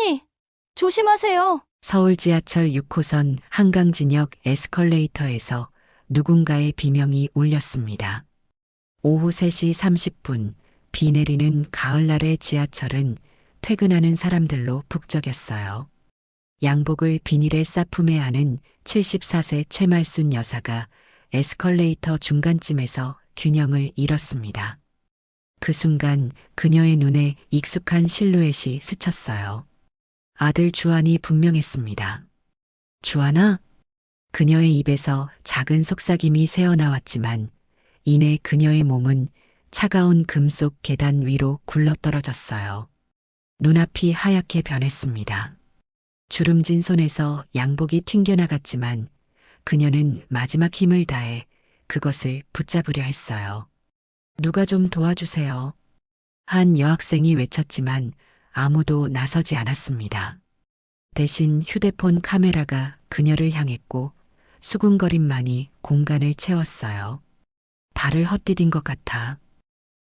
어머니, 조심하세요. 서울 지하철 6호선 한강진역 에스컬레이터에서 누군가의 비명이 울렸습니다. 오후 3시 30분, 비 내리는 가을날의 지하철은 퇴근하는 사람들로 북적였어요. 양복을 비닐에 싸품에 안은 74세 최말순 여사가 에스컬레이터 중간쯤에서 균형을 잃었습니다. 그 순간 그녀의 눈에 익숙한 실루엣이 스쳤어요. 아들 주한이 분명했습니다. 주한아? 그녀의 입에서 작은 속삭임이 새어나왔지만 이내 그녀의 몸은 차가운 금속 계단 위로 굴러떨어졌어요. 눈앞이 하얗게 변했습니다. 주름진 손에서 양복이 튕겨나갔지만 그녀는 마지막 힘을 다해 그것을 붙잡으려 했어요. 누가 좀 도와주세요. 한 여학생이 외쳤지만 아무도 나서지 않았습니다. 대신 휴대폰 카메라가 그녀를 향했고 수군거림만이 공간을 채웠어요. 발을 헛디딘 것 같아.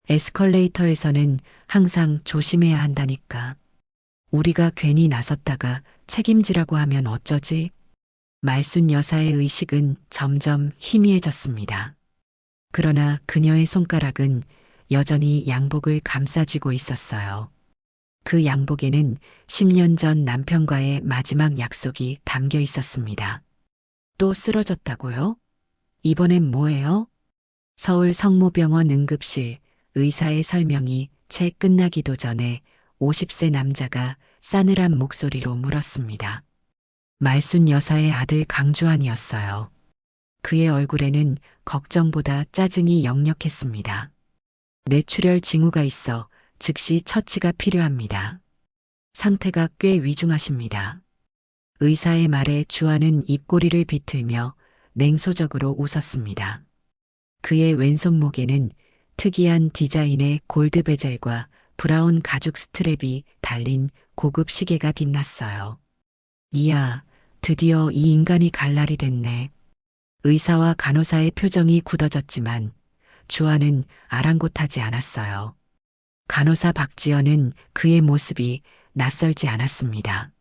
에스컬레이터에서는 항상 조심해야 한다니까. 우리가 괜히 나섰다가 책임지라고 하면 어쩌지? 말순 여사의 의식은 점점 희미해졌습니다. 그러나 그녀의 손가락은 여전히 양복을 감싸쥐고 있었어요. 그 양복에는 10년 전 남편과의 마지막 약속이 담겨 있었습니다. 또 쓰러졌다고요? 이번엔 뭐예요? 서울 성모병원 응급실 의사의 설명이 채 끝나기도 전에 50세 남자가 싸늘한 목소리로 물었습니다. 말순 여사의 아들 강주환이었어요. 그의 얼굴에는 걱정보다 짜증이 역력했습니다. 뇌출혈 징후가 있어 즉시 처치가 필요합니다. 상태가 꽤 위중하십니다. 의사의 말에 주한은 입꼬리를 비틀며 냉소적으로 웃었습니다. 그의 왼손목에는 특이한 디자인의 골드 베젤과 브라운 가죽 스트랩이 달린 고급 시계가 빛났어요. 이야, 드디어 이 인간이 갈 날이 됐네. 의사와 간호사의 표정이 굳어졌지만 주한은 아랑곳하지 않았어요. 간호사 박지연은 그의 모습이 낯설지 않았습니다.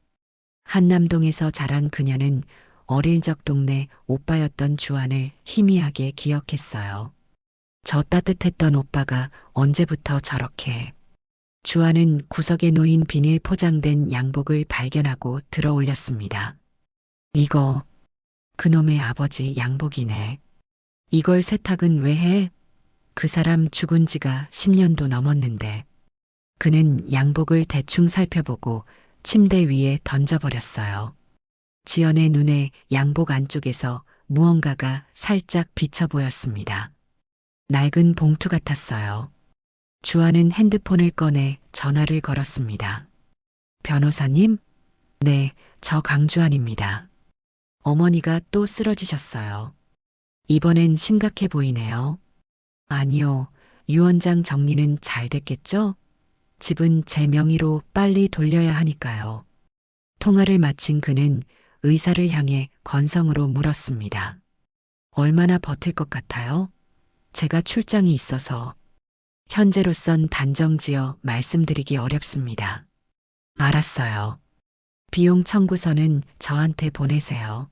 한남동에서 자란 그녀는 어릴 적 동네 오빠였던 주한을 희미하게 기억했어요. 저 따뜻했던 오빠가 언제부터 저렇게. 주한은 구석에 놓인 비닐 포장된 양복을 발견하고 들어 올렸습니다. 이거 그놈의 아버지 양복이네. 이걸 세탁은 왜 해? 그 사람 죽은 지가 10년도 넘었는데. 그는 양복을 대충 살펴보고 침대 위에 던져버렸어요. 지연의 눈에 양복 안쪽에서 무언가가 살짝 비쳐 보였습니다. 낡은 봉투 같았어요. 주한은 핸드폰을 꺼내 전화를 걸었습니다. 변호사님? 네, 저 강주한입니다. 어머니가 또 쓰러지셨어요. 이번엔 심각해 보이네요. 아니요, 유언장 정리는 잘 됐겠죠? 집은 제 명의로 빨리 돌려야 하니까요. 통화를 마친 그는 의사를 향해 건성으로 물었습니다. 얼마나 버틸 것 같아요? 제가 출장이 있어서. 현재로선 단정지어 말씀드리기 어렵습니다. 알았어요. 비용 청구서는 저한테 보내세요.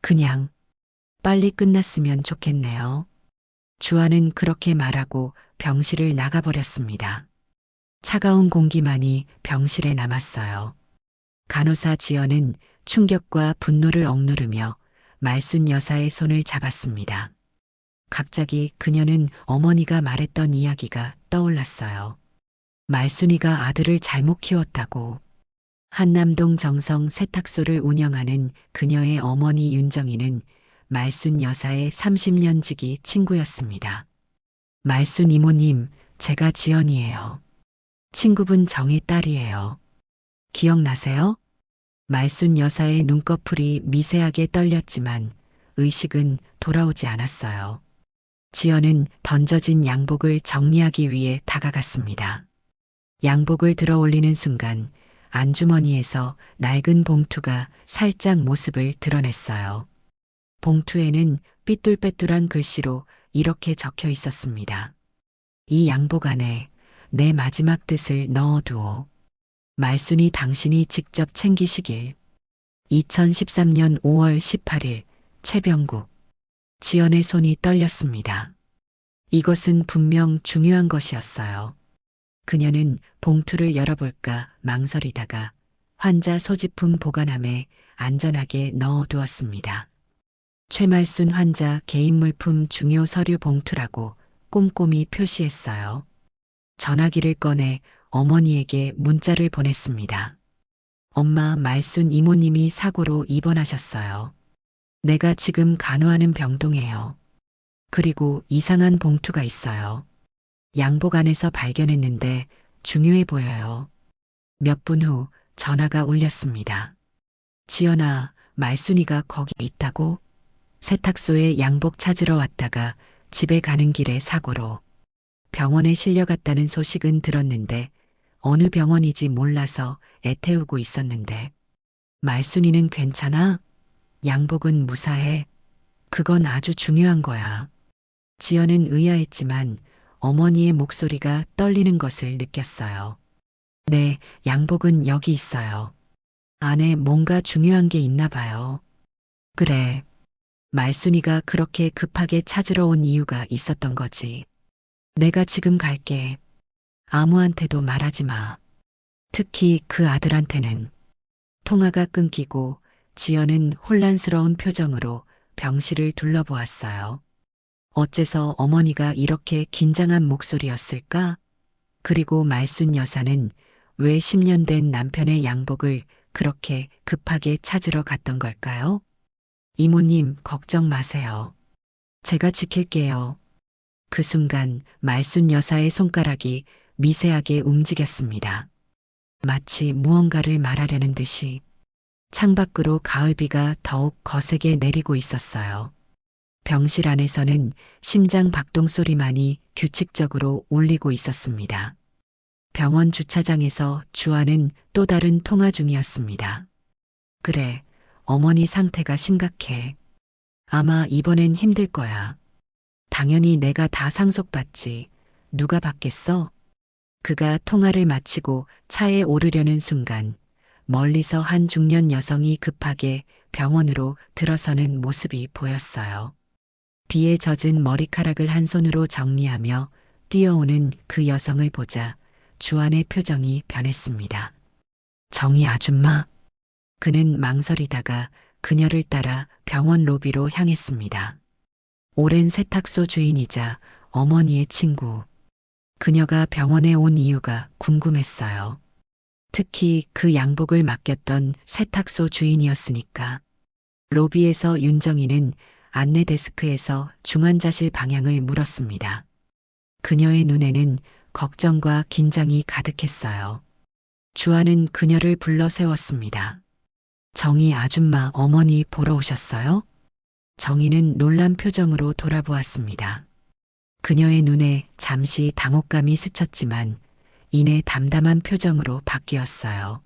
그냥 빨리 끝났으면 좋겠네요. 주한은 그렇게 말하고 병실을 나가버렸습니다. 차가운 공기만이 병실에 남았어요. 간호사 지연은 충격과 분노를 억누르며 말순 여사의 손을 잡았습니다. 갑자기 그녀는 어머니가 말했던 이야기가 떠올랐어요. 말순이가 아들을 잘못 키웠다고. 한남동 정성 세탁소를 운영하는 그녀의 어머니 윤정이는 말순 여사의 30년 지기 친구였습니다. 말순 이모님, 제가 지연이에요. 친구분 정의 딸이에요. 기억나세요? 말순 여사의 눈꺼풀이 미세하게 떨렸지만 의식은 돌아오지 않았어요. 지연은 던져진 양복을 정리하기 위해 다가갔습니다. 양복을 들어 올리는 순간 안주머니에서 낡은 봉투가 살짝 모습을 드러냈어요. 봉투에는 삐뚤빼뚤한 글씨로 이렇게 적혀 있었습니다. 이 양복 안에 내 마지막 뜻을 넣어두오. 말순이 당신이 직접 챙기시길. 2013년 5월 18일 최병국. 지연의 손이 떨렸습니다. 이것은 분명 중요한 것이었어요. 그녀는 봉투를 열어볼까 망설이다가 환자 소지품 보관함에 안전하게 넣어두었습니다. 최말순 환자 개인 물품 중요 서류 봉투라고 꼼꼼히 표시했어요. 전화기를 꺼내 어머니에게 문자를 보냈습니다. 엄마, 말순 이모님이 사고로 입원하셨어요. 내가 지금 간호하는 병동에요. 그리고 이상한 봉투가 있어요. 양복 안에서 발견했는데 중요해 보여요. 몇 분 후 전화가 울렸습니다. 지연아, 말순이가 거기 있다고? 세탁소에 양복 찾으러 왔다가 집에 가는 길에 사고로 병원에 실려갔다는 소식은 들었는데 어느 병원이지 몰라서 애태우고 있었는데. 말순이는 괜찮아? 양복은 무사해? 그건 아주 중요한 거야. 지연은 의아했지만 어머니의 목소리가 떨리는 것을 느꼈어요. 네, 양복은 여기 있어요. 안에 뭔가 중요한 게 있나 봐요. 그래. 말순이가 그렇게 급하게 찾으러 온 이유가 있었던 거지. 내가 지금 갈게. 아무한테도 말하지 마. 특히 그 아들한테는. 통화가 끊기고 지연은 혼란스러운 표정으로 병실을 둘러보았어요. 어째서 어머니가 이렇게 긴장한 목소리였을까? 그리고 말순 여사는 왜 10년 된 남편의 양복을 그렇게 급하게 찾으러 갔던 걸까요? 이모님, 걱정 마세요. 제가 지킬게요. 그 순간 말순 여사의 손가락이 미세하게 움직였습니다. 마치 무언가를 말하려는 듯이. 창밖으로 가을비가 더욱 거세게 내리고 있었어요. 병실 안에서는 심장 박동 소리만이 규칙적으로 울리고 있었습니다. 병원 주차장에서 주아는 또 다른 통화 중이었습니다. 그래, 어머니 상태가 심각해. 아마 이번엔 힘들 거야. 당연히 내가 다 상속받지. 누가 받겠어? 그가 통화를 마치고 차에 오르려는 순간 멀리서 한 중년 여성이 급하게 병원으로 들어서는 모습이 보였어요. 비에 젖은 머리카락을 한 손으로 정리하며 뛰어오는 그 여성을 보자 주안의 표정이 변했습니다. 정희 아줌마. 그는 망설이다가 그녀를 따라 병원 로비로 향했습니다. 오랜 세탁소 주인이자 어머니의 친구. 그녀가 병원에 온 이유가 궁금했어요. 특히 그 양복을 맡겼던 세탁소 주인이었으니까. 로비에서 윤정이는 안내 데스크에서 중환자실 방향을 물었습니다. 그녀의 눈에는 걱정과 긴장이 가득했어요. 주아는 그녀를 불러 세웠습니다. 정희 아줌마 어머니 보러 오셨어요? 정희는 놀란 표정으로 돌아보았습니다. 그녀의 눈에 잠시 당혹감이 스쳤지만 이내 담담한 표정으로 바뀌었어요.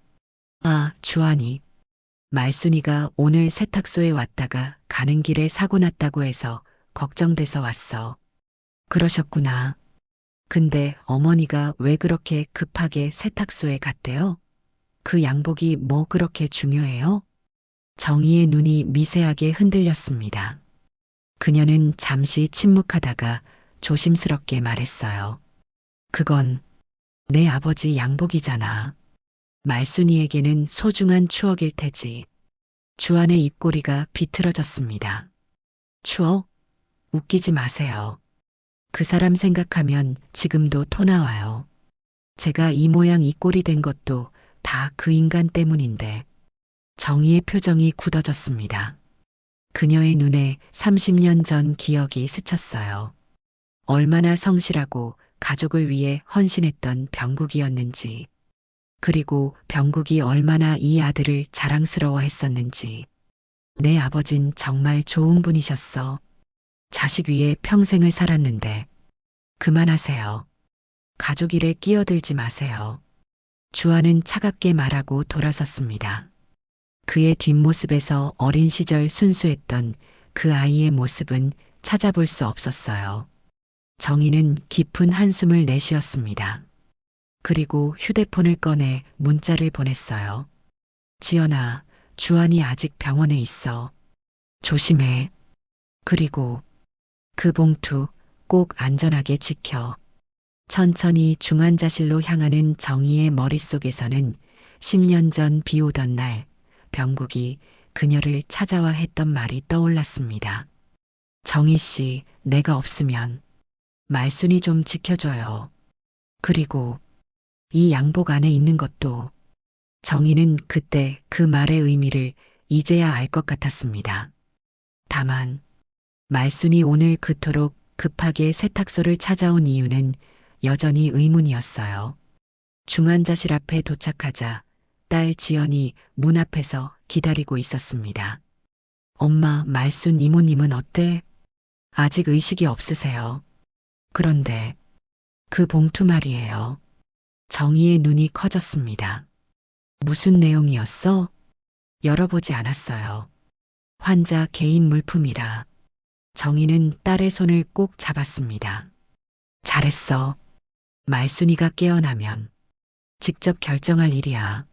아, 주안이. 말순이가 오늘 세탁소에 왔다가 가는 길에 사고 났다고 해서 걱정돼서 왔어. 그러셨구나. 근데 어머니가 왜 그렇게 급하게 세탁소에 갔대요? 그 양복이 뭐 그렇게 중요해요? 정희의 눈이 미세하게 흔들렸습니다. 그녀는 잠시 침묵하다가 조심스럽게 말했어요. 그건 내 아버지 양복이잖아. 말순이에게는 소중한 추억일 테지. 주안의 입꼬리가 비틀어졌습니다. 추억? 웃기지 마세요. 그 사람 생각하면 지금도 토 나와요. 제가 이 모양 이 꼴이 된 것도 다 그 인간 때문인데. 정희의 표정이 굳어졌습니다. 그녀의 눈에 30년 전 기억이 스쳤어요. 얼마나 성실하고 가족을 위해 헌신했던 병국이었는지, 그리고 병국이 얼마나 이 아들을 자랑스러워했었는지. 내 아버진 정말 좋은 분이셨어. 자식 위해 평생을 살았는데. 그만하세요. 가족 일에 끼어들지 마세요. 주아는 차갑게 말하고 돌아섰습니다. 그의 뒷모습에서 어린 시절 순수했던 그 아이의 모습은 찾아볼 수 없었어요. 정희는 깊은 한숨을 내쉬었습니다. 그리고 휴대폰을 꺼내 문자를 보냈어요. 지연아, 주한이 아직 병원에 있어. 조심해. 그리고 그 봉투 꼭 안전하게 지켜. 천천히 중환자실로 향하는 정희의 머릿속에서는 10년 전 비 오던 날 병국이 그녀를 찾아와 했던 말이 떠올랐습니다. 정희 씨, 내가 없으면 말순이 좀 지켜줘요. 그리고 이 양복 안에 있는 것도. 정희는 그때 그 말의 의미를 이제야 알 것 같았습니다. 다만 말순이 오늘 그토록 급하게 세탁소를 찾아온 이유는 여전히 의문이었어요. 중환자실 앞에 도착하자 딸 지연이 문 앞에서 기다리고 있었습니다. 엄마, 말순 이모님은 어때? 아직 의식이 없으세요. 그런데 그 봉투 말이에요. 정희의 눈이 커졌습니다. 무슨 내용이었어? 열어보지 않았어요. 환자 개인 물품이라. 정희는 딸의 손을 꼭 잡았습니다. 잘했어. 말순이가 깨어나면 직접 결정할 일이야.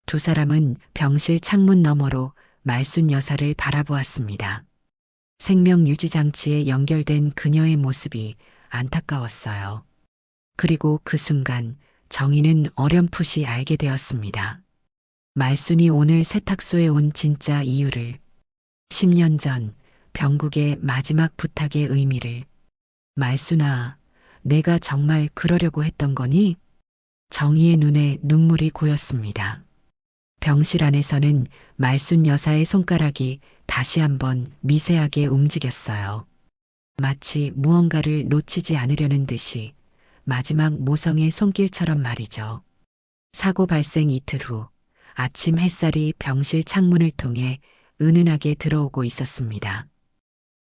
두 사람은 병실 창문 너머로 말순 여사를 바라보았습니다. 생명유지장치에 연결된 그녀의 모습이 안타까웠어요. 그리고 그 순간 정희는 어렴풋이 알게 되었습니다. 말순이 오늘 세탁소에 온 진짜 이유를, 10년 전 병국의 마지막 부탁의 의미를. 말순아, 내가 정말 그러려고 했던 거니? 정희의 눈에 눈물이 고였습니다. 병실 안에서는 말순 여사의 손가락이 다시 한번 미세하게 움직였어요. 마치 무언가를 놓치지 않으려는 듯이 마지막 모성의 손길처럼 말이죠. 사고 발생 이틀 후 아침 햇살이 병실 창문을 통해 은은하게 들어오고 있었습니다.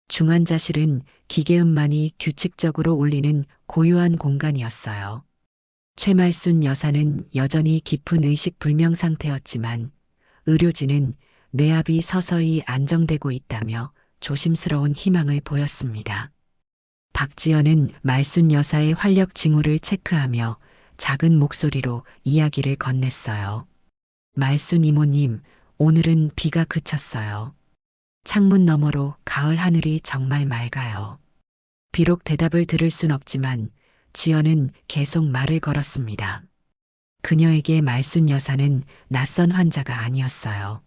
중환자실은 기계음만이 규칙적으로 울리는 고요한 공간이었어요. 최말순 여사는 여전히 깊은 의식 불명 상태였지만 의료진은 뇌압이 서서히 안정되고 있다며 조심스러운 희망을 보였습니다. 박지연은 말순 여사의 활력 징후를 체크하며 작은 목소리로 이야기를 건넸어요. 말순 이모님, 오늘은 비가 그쳤어요. 창문 너머로 가을 하늘이 정말 맑아요. 비록 대답을 들을 순 없지만 지연은 계속 말을 걸었습니다. 그녀에게 말순 여사는 낯선 환자가 아니었어요.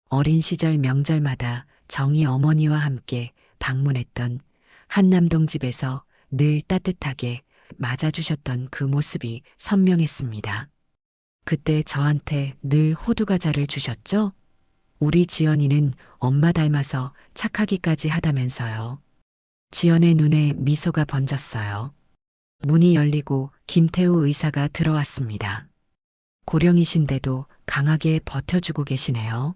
어린 시절 명절마다 정희 어머니와 함께 방문했던 한남동 집에서 늘 따뜻하게 맞아주셨던 그 모습이 선명했습니다. 그때 저한테 늘 호두과자를 주셨죠? 우리 지연이는 엄마 닮아서 착하기까지 하다면서요. 지연의 눈에 미소가 번졌어요. 문이 열리고 김태우 의사가 들어왔습니다. 고령이신데도 강하게 버텨주고 계시네요.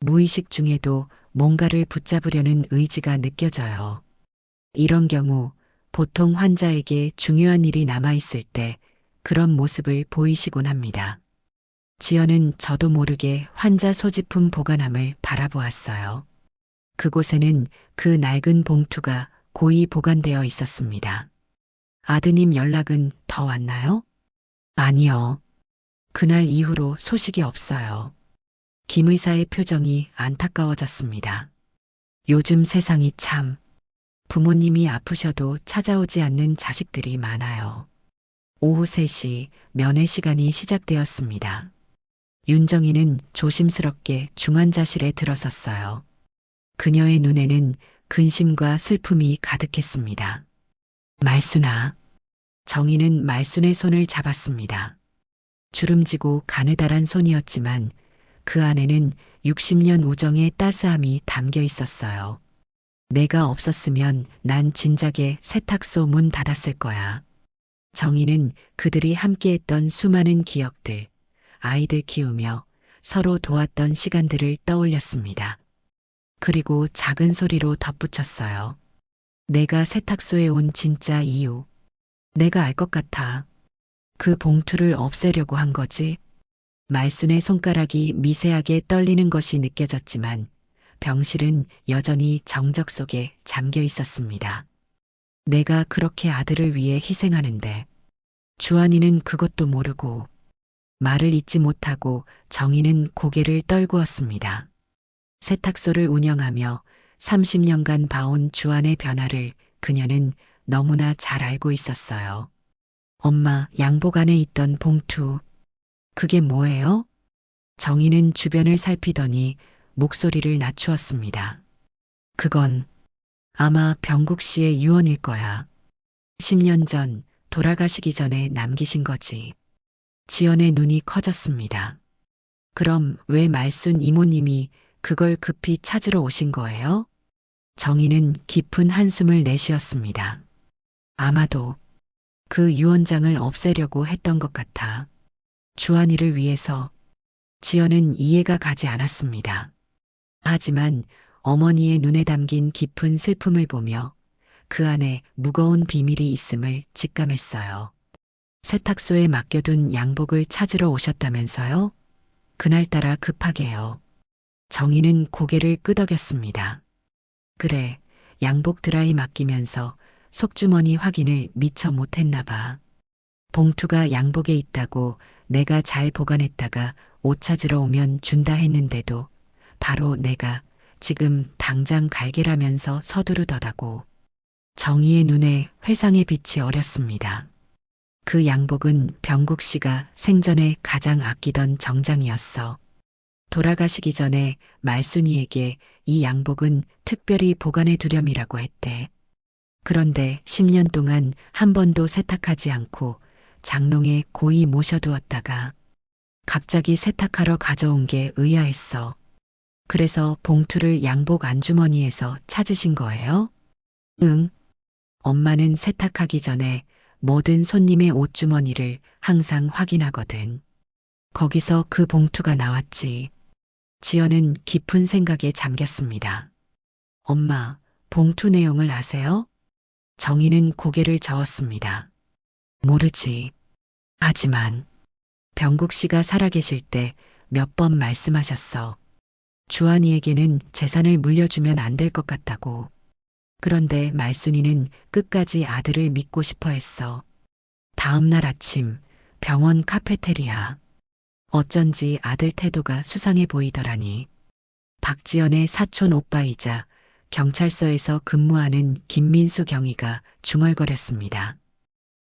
무의식 중에도 뭔가를 붙잡으려는 의지가 느껴져요. 이런 경우 보통 환자에게 중요한 일이 남아있을 때 그런 모습을 보이시곤 합니다. 지연은 저도 모르게 환자 소지품 보관함을 바라보았어요. 그곳에는 그 낡은 봉투가 고이 보관되어 있었습니다. 아드님 연락은 더 왔나요? 아니요. 그날 이후로 소식이 없어요. 김 의사의 표정이 안타까워졌습니다. 요즘 세상이 참, 부모님이 아프셔도 찾아오지 않는 자식들이 많아요. 오후 3시 면회 시간이 시작되었습니다. 윤정이는 조심스럽게 중환자실에 들어섰어요. 그녀의 눈에는 근심과 슬픔이 가득했습니다. 말순아. 정희는 말순의 손을 잡았습니다. 주름지고 가느다란 손이었지만 그 안에는 60년 우정의 따스함이 담겨 있었어요. 내가 없었으면 난 진작에 세탁소 문 닫았을 거야. 정희는 그들이 함께했던 수많은 기억들, 아이들 키우며 서로 도왔던 시간들을 떠올렸습니다. 그리고 작은 소리로 덧붙였어요. 내가 세탁소에 온 진짜 이유. 내가 알 것 같아. 그 봉투를 없애려고 한 거지. 말순의 손가락이 미세하게 떨리는 것이 느껴졌지만 병실은 여전히 정적 속에 잠겨 있었습니다. 내가 그렇게 아들을 위해 희생하는데 주한이는 그것도 모르고 말을 잇지 못하고 정희는 고개를 떨구었습니다. 세탁소를 운영하며 30년간 봐온 주한의 변화를 그녀는 너무나 잘 알고 있었어요. 엄마, 양복 안에 있던 봉투. 그게 뭐예요? 정희는 주변을 살피더니 목소리를 낮추었습니다. 그건 아마 병국 씨의 유언일 거야. 10년 전 돌아가시기 전에 남기신 거지. 지연의 눈이 커졌습니다. 그럼 왜 말순 이모님이 그걸 급히 찾으러 오신 거예요? 정희는 깊은 한숨을 내쉬었습니다. 아마도 그 유언장을 없애려고 했던 것 같아. 주한이를 위해서. 지연은 이해가 가지 않았습니다. 하지만 어머니의 눈에 담긴 깊은 슬픔을 보며 그 안에 무거운 비밀이 있음을 직감했어요. 세탁소에 맡겨둔 양복을 찾으러 오셨다면서요? 그날따라 급하게요. 정희는 고개를 끄덕였습니다. 그래, 양복 드라이 맡기면서 속주머니 확인을 미처 못했나 봐. 봉투가 양복에 있다고 내가 잘 보관했다가 옷 찾으러 오면 준다 했는데도 바로 내가 지금 당장 갈게라면서 서두르더라고. 정희의 눈에 회상의 빛이 어렸습니다. 그 양복은 병국 씨가 생전에 가장 아끼던 정장이었어. 돌아가시기 전에 말순이에게 이 양복은 특별히 보관해 두렴이라고 했대. 그런데 10년 동안 한 번도 세탁하지 않고 장롱에 고이 모셔두었다가 갑자기 세탁하러 가져온 게 의아했어. 그래서 봉투를 양복 안주머니에서 찾으신 거예요? 응. 엄마는 세탁하기 전에 모든 손님의 옷주머니를 항상 확인하거든. 거기서 그 봉투가 나왔지. 지연은 깊은 생각에 잠겼습니다. 엄마, 봉투 내용을 아세요? 정희는 고개를 저었습니다. 모르지. 하지만 병국 씨가 살아계실 때 몇 번 말씀하셨어. 주한이에게는 재산을 물려주면 안 될 것 같다고. 그런데 말순이는 끝까지 아들을 믿고 싶어 했어. 다음 날 아침 병원 카페테리아. 어쩐지 아들 태도가 수상해 보이더라니. 박지연의 사촌 오빠이자 경찰서에서 근무하는 김민수 경위가 중얼거렸습니다.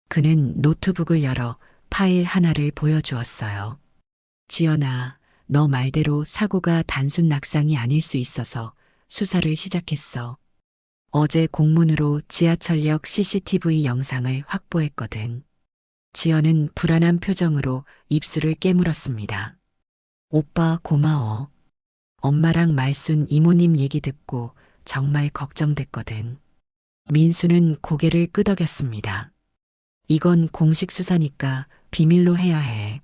그는 노트북을 열어 파일 하나를 보여주었어요. 지연아, 너 말대로 사고가 단순 낙상이 아닐 수 있어서 수사를 시작했어. 어제 공문으로 지하철역 CCTV 영상을 확보했거든. 지연은 불안한 표정으로 입술을 깨물었습니다. 오빠 고마워. 엄마랑 말순 이모님 얘기 듣고 정말 걱정됐거든. 민수는 고개를 끄덕였습니다. 이건 공식 수사니까 비밀로 해야 해.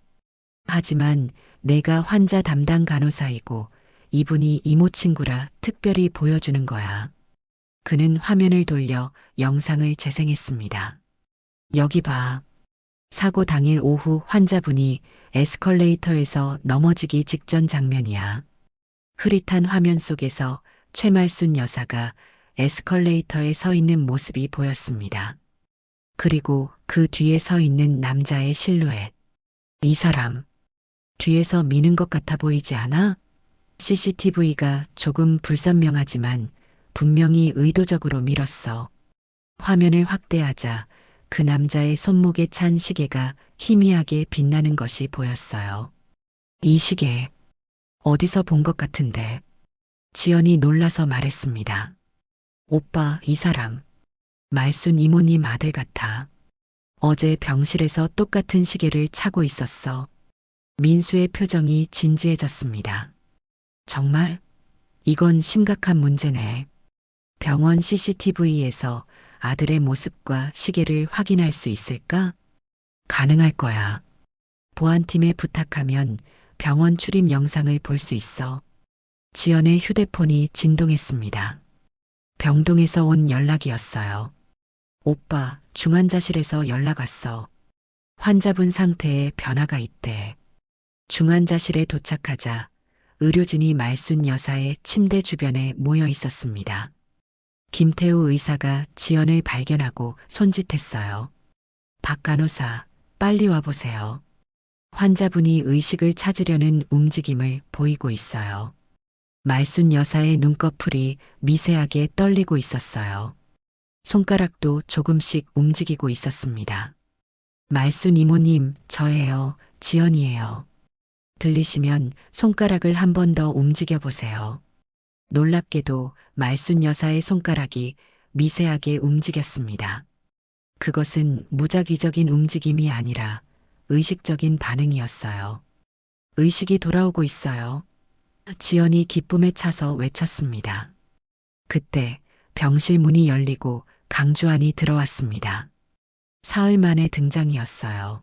하지만 내가 환자 담당 간호사이고 이분이 이모 친구라 특별히 보여주는 거야. 그는 화면을 돌려 영상을 재생했습니다. 여기 봐. 사고 당일 오후 환자분이 에스컬레이터에서 넘어지기 직전 장면이야. 흐릿한 화면 속에서 최말순 여사가 에스컬레이터에 서 있는 모습이 보였습니다. 그리고 그 뒤에 서 있는 남자의 실루엣. 이 사람, 뒤에서 미는 것 같아 보이지 않아? CCTV가 조금 불선명하지만 분명히 의도적으로 밀었어. 화면을 확대하자 그 남자의 손목에 찬 시계가 희미하게 빛나는 것이 보였어요. 이 시계, 어디서 본 것 같은데. 지연이 놀라서 말했습니다. 오빠, 이 사람, 말순 이모님 아들 같아. 어제 병실에서 똑같은 시계를 차고 있었어. 민수의 표정이 진지해졌습니다. 정말? 이건 심각한 문제네. 병원 CCTV에서 아들의 모습과 시계를 확인할 수 있을까? 가능할 거야. 보안팀에 부탁하면 병원 출입 영상을 볼 수 있어. 지연의 휴대폰이 진동했습니다. 병동에서 온 연락이었어요. 오빠, 중환자실에서 연락 왔어. 환자분 상태에 변화가 있대. 중환자실에 도착하자 의료진이 말순 여사의 침대 주변에 모여 있었습니다. 김태우 의사가 지연을 발견하고 손짓했어요. 박 간호사, 빨리 와보세요. 환자분이 의식을 찾으려는 움직임을 보이고 있어요. 말순 여사의 눈꺼풀이 미세하게 떨리고 있었어요. 손가락도 조금씩 움직이고 있었습니다. 말순 이모님, 저예요. 지연이에요. 들리시면 손가락을 한 번 더 움직여 보세요. 놀랍게도 말순 여사의 손가락이 미세하게 움직였습니다. 그것은 무작위적인 움직임이 아니라 의식적인 반응이었어요. 의식이 돌아오고 있어요. 지연이 기쁨에 차서 외쳤습니다. 그때 병실 문이 열리고 강주환이 들어왔습니다. 사흘 만의 등장이었어요.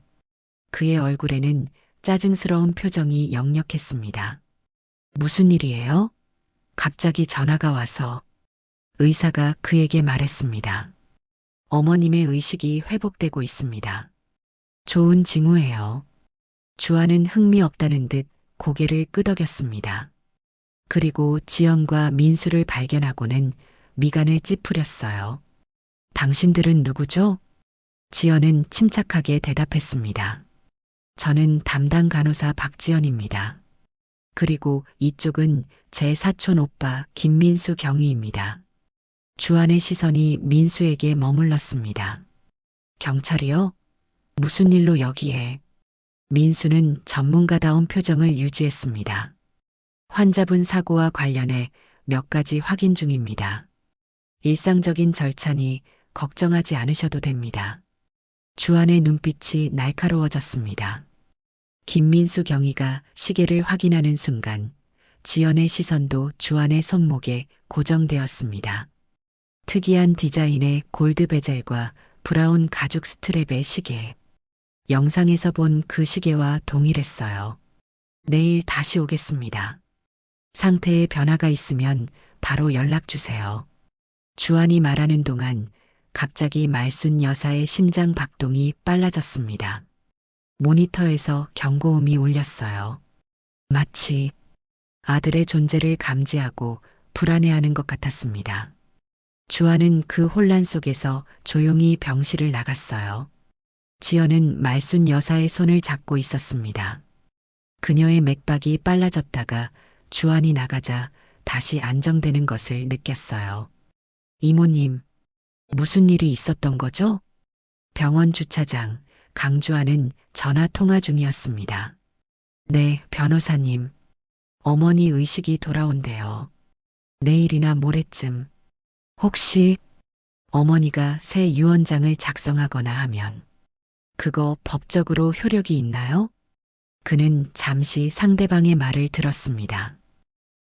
그의 얼굴에는 짜증스러운 표정이 역력했습니다. 무슨 일이에요? 갑자기 전화가 와서 의사가 그에게 말했습니다. 어머님의 의식이 회복되고 있습니다. 좋은 징후예요. 주아는 흥미없다는 듯 고개를 끄덕였습니다. 그리고 지연과 민수를 발견하고는 미간을 찌푸렸어요. 당신들은 누구죠? 지연은 침착하게 대답했습니다. 저는 담당 간호사 박지연입니다. 그리고 이쪽은 제 사촌 오빠 김민수 경위입니다. 주안의 시선이 민수에게 머물렀습니다. 경찰이요? 무슨 일로 여기에? 민수는 전문가다운 표정을 유지했습니다. 환자분 사고와 관련해 몇 가지 확인 중입니다. 일상적인 절차니 걱정하지 않으셔도 됩니다. 주안의 눈빛이 날카로워졌습니다. 김민수 경위가 시계를 확인하는 순간 지연의 시선도 주안의 손목에 고정되었습니다. 특이한 디자인의 골드 베젤과 브라운 가죽 스트랩의 시계. 영상에서 본 그 시계와 동일했어요. 내일 다시 오겠습니다. 상태에 변화가 있으면 바로 연락 주세요. 주안이 말하는 동안 갑자기 말순 여사의 심장 박동이 빨라졌습니다. 모니터에서 경고음이 울렸어요. 마치 아들의 존재를 감지하고 불안해하는 것 같았습니다. 주안은 그 혼란 속에서 조용히 병실을 나갔어요. 지연은 말순 여사의 손을 잡고 있었습니다. 그녀의 맥박이 빨라졌다가 주안이 나가자 다시 안정되는 것을 느꼈어요. 이모님, 무슨 일이 있었던 거죠? 병원 주차장, 강주환은 전화 통화 중이었습니다. 네, 변호사님. 어머니 의식이 돌아온대요. 내일이나 모레쯤. 혹시 어머니가 새 유언장을 작성하거나 하면 그거 법적으로 효력이 있나요? 그는 잠시 상대방의 말을 들었습니다.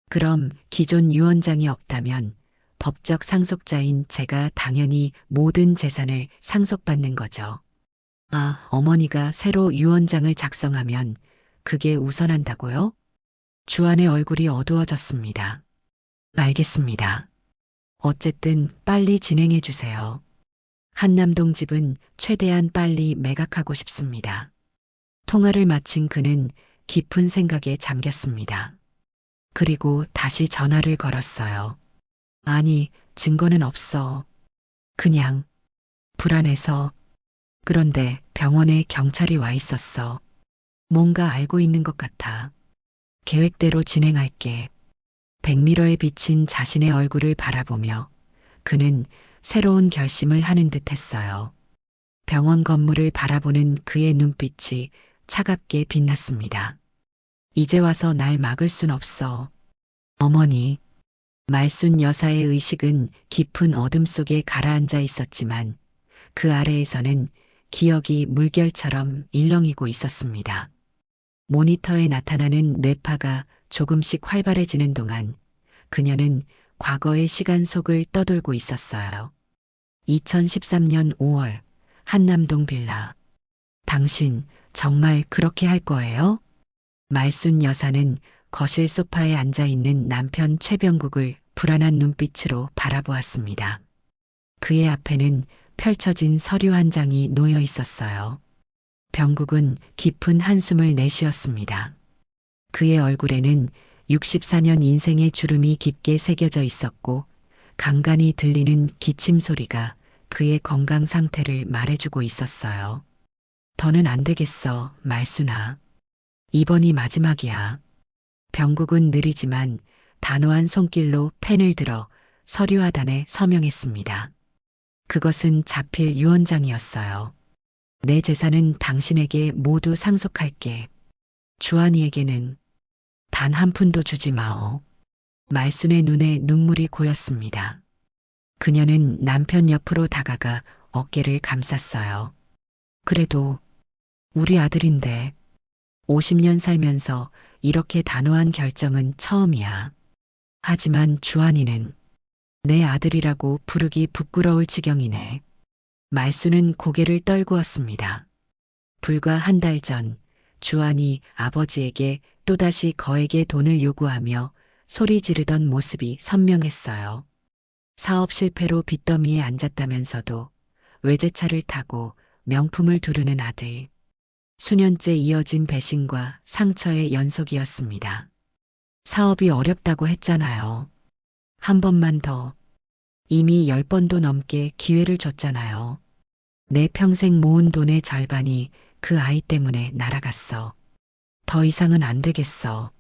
그럼 기존 유언장이 없다면 법적 상속자인 제가 당연히 모든 재산을 상속받는 거죠. 아, 어머니가 새로 유언장을 작성하면 그게 우선한다고요? 주안의 얼굴이 어두워졌습니다. 알겠습니다. 어쨌든 빨리 진행해 주세요. 한남동 집은 최대한 빨리 매각하고 싶습니다. 통화를 마친 그는 깊은 생각에 잠겼습니다. 그리고 다시 전화를 걸었어요. 아니, 증거는 없어. 그냥 불안해서. 그런데 병원에 경찰이 와 있었어. 뭔가 알고 있는 것 같아. 계획대로 진행할게. 백미러에 비친 자신의 얼굴을 바라보며 그는 새로운 결심을 하는 듯 했어요. 병원 건물을 바라보는 그의 눈빛이 차갑게 빛났습니다. 이제 와서 날 막을 순 없어. 어머니. 말순 여사의 의식은 깊은 어둠 속에 가라앉아 있었지만 그 아래에서는 기억이 물결처럼 일렁이고 있었습니다. 모니터에 나타나는 뇌파가 조금씩 활발해지는 동안 그녀는 과거의 시간 속을 떠돌고 있었어요. 2013년 5월 한남동 빌라. 당신 정말 그렇게 할 거예요? 말순 여사는 거실 소파에 앉아 있는 남편 최병국을 불안한 눈빛으로 바라보았습니다. 그의 앞에는 펼쳐진 서류 한 장이 놓여 있었어요. 병국은 깊은 한숨을 내쉬었습니다. 그의 얼굴에는 64년 인생의 주름이 깊게 새겨져 있었고 간간히 들리는 기침 소리가 그의 건강 상태를 말해주고 있었어요. 더는 안 되겠어, 말순아. 이번이 마지막이야. 병국은 느리지만 단호한 손길로 펜을 들어 서류 하단에 서명했습니다. 그것은 자필 유언장이었어요. 내 재산은 당신에게 모두 상속할게. 주한이에게는 단 한 푼도 주지 마오. 말순의 눈에 눈물이 고였습니다. 그녀는 남편 옆으로 다가가 어깨를 감쌌어요. 그래도 우리 아들인데 50년 살면서 이렇게 단호한 결정은 처음이야. 하지만 주한이는 내 아들이라고 부르기 부끄러울 지경이네. 말수는 고개를 떨구었습니다. 불과 한 달 전 주한이 아버지에게 또다시 거액의 돈을 요구하며 소리 지르던 모습이 선명했어요. 사업 실패로 빚더미에 앉았다면서도 외제차를 타고 명품을 두르는 아들. 수년째 이어진 배신과 상처의 연속이었습니다. 사업이 어렵다고 했잖아요. 한 번만 더. 이미 10번도 넘게 기회를 줬잖아요. 내 평생 모은 돈의 절반이 그 아이 때문에 날아갔어. 더 이상은 안 되겠어.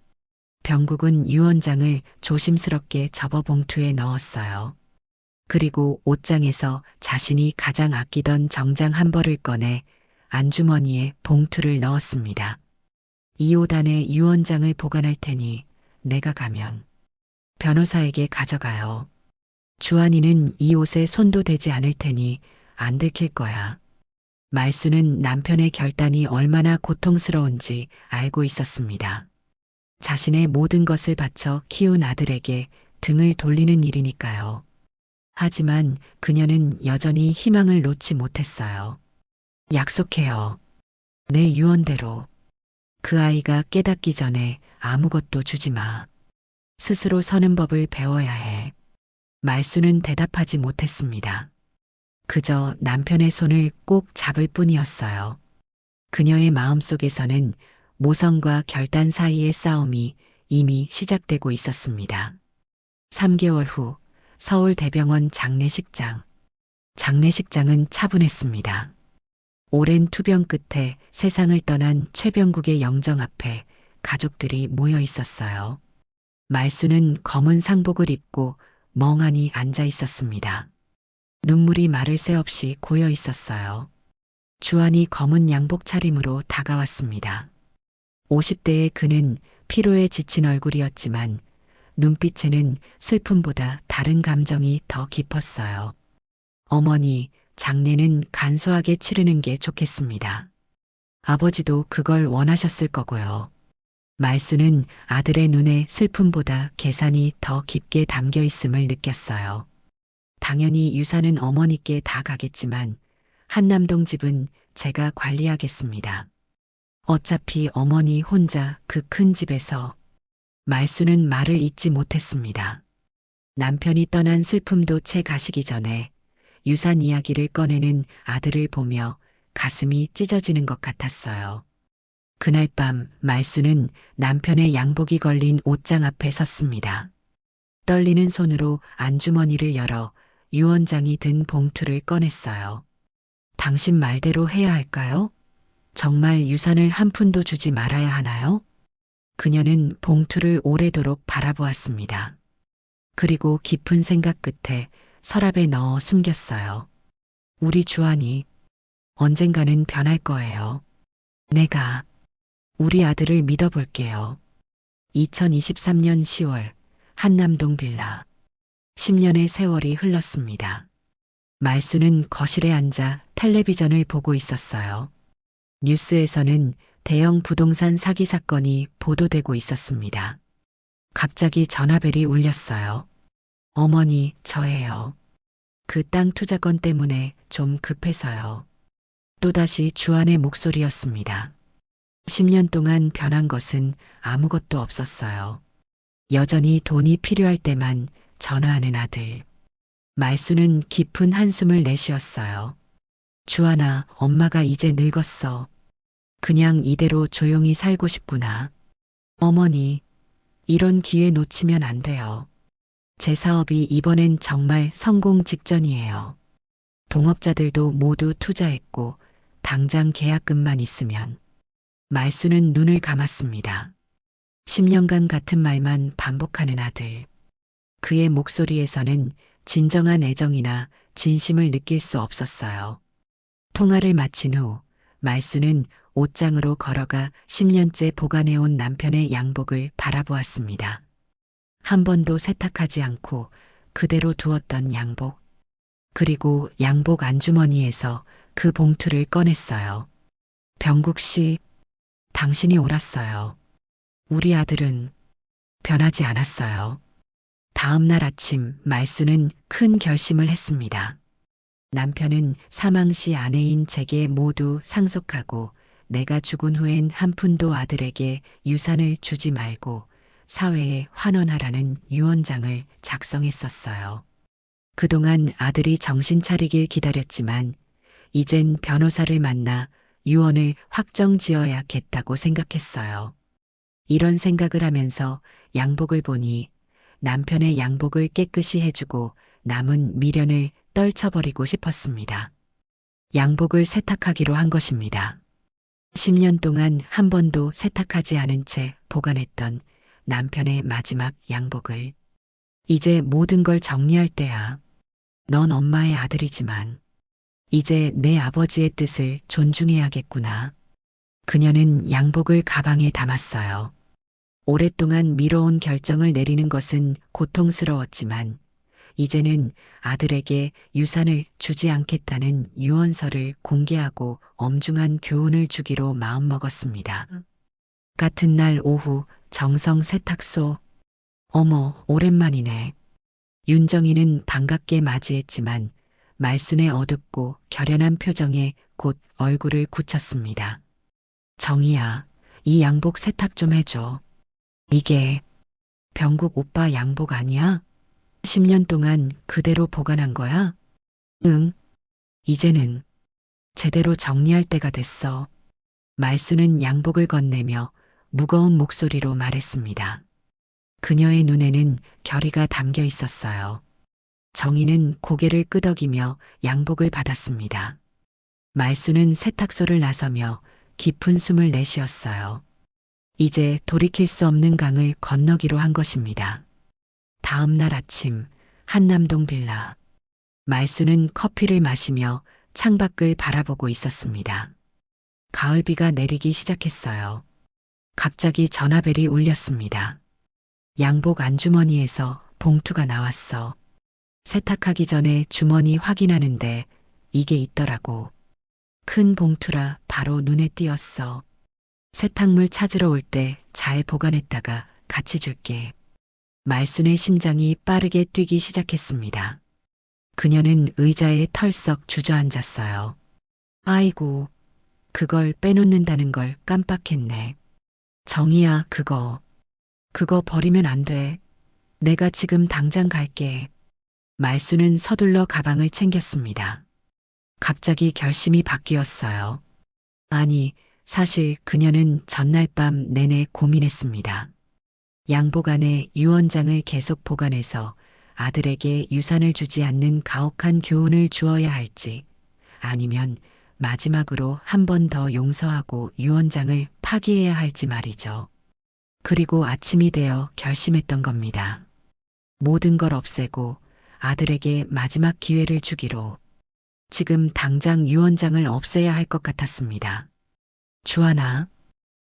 병국은 유언장을 조심스럽게 접어 봉투에 넣었어요. 그리고 옷장에서 자신이 가장 아끼던 정장 한 벌을 꺼내 안주머니에 봉투를 넣었습니다. 이 옷 안에 유언장을 보관할 테니 내가 가면 변호사에게 가져가요. 주한이는 이 옷에 손도 대지 않을 테니 안 들킬 거야. 말수는 남편의 결단이 얼마나 고통스러운지 알고 있었습니다. 자신의 모든 것을 바쳐 키운 아들에게 등을 돌리는 일이니까요. 하지만 그녀는 여전히 희망을 놓지 못했어요. 약속해요. 내 유언대로. 그 아이가 깨닫기 전에 아무것도 주지 마. 스스로 서는 법을 배워야 해. 말수는 대답하지 못했습니다. 그저 남편의 손을 꼭 잡을 뿐이었어요. 그녀의 마음속에서는 모성과 결단 사이의 싸움이 이미 시작되고 있었습니다. 3개월 후 서울대병원 장례식장. 장례식장은 차분했습니다. 오랜 투병 끝에 세상을 떠난 최병국의 영정 앞에 가족들이 모여 있었어요. 말수는 검은 상복을 입고 멍하니 앉아 있었습니다. 눈물이 마를 새 없이 고여 있었어요. 주한이 검은 양복 차림으로 다가왔습니다. 50대의 그는 피로에 지친 얼굴이었지만 눈빛에는 슬픔보다 다른 감정이 더 깊었어요. 어머니, 장례는 간소하게 치르는 게 좋겠습니다. 아버지도 그걸 원하셨을 거고요. 말수는 아들의 눈에 슬픔보다 계산이 더 깊게 담겨 있음을 느꼈어요. 당연히 유산은 어머니께 다 가겠지만 한남동 집은 제가 관리하겠습니다. 어차피 어머니 혼자 그 큰 집에서. 말수는 말을 잇지 못했습니다. 남편이 떠난 슬픔도 채 가시기 전에 유산 이야기를 꺼내는 아들을 보며 가슴이 찢어지는 것 같았어요. 그날 밤 말수는 남편의 양복이 걸린 옷장 앞에 섰습니다. 떨리는 손으로 안주머니를 열어 유언장이 든 봉투를 꺼냈어요. 당신 말대로 해야 할까요? 정말 유산을 한 푼도 주지 말아야 하나요? 그녀는 봉투를 오래도록 바라보았습니다. 그리고 깊은 생각 끝에 서랍에 넣어 숨겼어요. 우리 주한이 언젠가는 변할 거예요. 내가 우리 아들을 믿어볼게요. 2023년 10월 한남동 빌라. 10년의 세월이 흘렀습니다. 말수는 거실에 앉아 텔레비전을 보고 있었어요. 뉴스에서는 대형 부동산 사기 사건이 보도되고 있었습니다. 갑자기 전화벨이 울렸어요. 어머니, 저예요. 그 땅 투자건 때문에 좀 급해서요. 또다시 주한의 목소리였습니다. 10년 동안 변한 것은 아무것도 없었어요. 여전히 돈이 필요할 때만 전화하는 아들. 말수는 깊은 한숨을 내쉬었어요. 주한아, 엄마가 이제 늙었어. 그냥 이대로 조용히 살고 싶구나. 어머니, 이런 기회 놓치면 안 돼요. 제 사업이 이번엔 정말 성공 직전이에요. 동업자들도 모두 투자했고 당장 계약금만 있으면. 말수는 눈을 감았습니다. 10년간 같은 말만 반복하는 아들. 그의 목소리에서는 진정한 애정이나 진심을 느낄 수 없었어요. 통화를 마친 후 말수는 옷장으로 걸어가 10년째 보관해온 남편의 양복을 바라보았습니다. 한 번도 세탁하지 않고 그대로 두었던 양복. 그리고 양복 안주머니에서 그 봉투를 꺼냈어요. 병국 씨, 당신이 옳았어요. 우리 아들은 변하지 않았어요. 다음 날 아침 말수는 큰 결심을 했습니다. 남편은 사망 시 아내인 제게 모두 상속하고 내가 죽은 후엔 한 푼도 아들에게 유산을 주지 말고 사회에 환원하라는 유언장을 작성했었어요. 그동안 아들이 정신 차리길 기다렸지만 이젠 변호사를 만나 유언을 확정 지어야겠다고 생각했어요. 이런 생각을 하면서 양복을 보니 남편의 양복을 깨끗이 해주고 남은 미련을 떨쳐버리고 싶었습니다. 양복을 세탁하기로 한 것입니다. 10년 동안 한 번도 세탁하지 않은 채 보관했던 남편의 마지막 양복을. 이제 모든 걸 정리할 때야. 넌 엄마의 아들이지만 이제 내 아버지의 뜻을 존중해야겠구나. 그녀는 양복을 가방에 담았어요. 오랫동안 미뤄온 결정을 내리는 것은 고통스러웠지만 이제는 아들에게 유산을 주지 않겠다는 유언서를 공개하고 엄중한 교훈을 주기로 마음먹었습니다. 같은 날 오후 정성 세탁소. 어머, 오랜만이네. 윤정이는 반갑게 맞이했지만 말순의 어둡고 결연한 표정에 곧 얼굴을 굳혔습니다. 정희야, 이 양복 세탁 좀 해줘. 이게 병국 오빠 양복 아니야? 10년 동안 그대로 보관한 거야? 응. 이제는 제대로 정리할 때가 됐어. 말수는 양복을 건네며 무거운 목소리로 말했습니다. 그녀의 눈에는 결의가 담겨 있었어요. 정희는 고개를 끄덕이며 양복을 받았습니다. 말수는 세탁소를 나서며 깊은 숨을 내쉬었어요. 이제 돌이킬 수 없는 강을 건너기로 한 것입니다. 다음 날 아침 한남동 빌라. 말수는 커피를 마시며 창밖을 바라보고 있었습니다. 가을비가 내리기 시작했어요. 갑자기 전화벨이 울렸습니다. 양복 안주머니에서 봉투가 나왔어. 세탁하기 전에 주머니 확인하는데 이게 있더라고. 큰 봉투라 바로 눈에 띄었어. 세탁물 찾으러 올 때 잘 보관했다가 같이 줄게. 말순의 심장이 빠르게 뛰기 시작했습니다. 그녀는 의자에 털썩 주저앉았어요. 아이고, 그걸 빼놓는다는 걸 깜빡했네. 정희야, 그거 버리면 안 돼. 내가 지금 당장 갈게. 말수는 서둘러 가방을 챙겼습니다. 갑자기 결심이 바뀌었어요. 아니, 사실 그녀는 전날 밤 내내 고민했습니다. 양복 안에 유언장을 계속 보관해서 아들에게 유산을 주지 않는 가혹한 교훈을 주어야 할지, 아니면 마지막으로 한 번 더 용서하고 유언장을 파기해야 할지 말이죠. 그리고 아침이 되어 결심했던 겁니다. 모든 걸 없애고 아들에게 마지막 기회를 주기로. 지금 당장 유언장을 없애야 할 것 같았습니다. 주하나,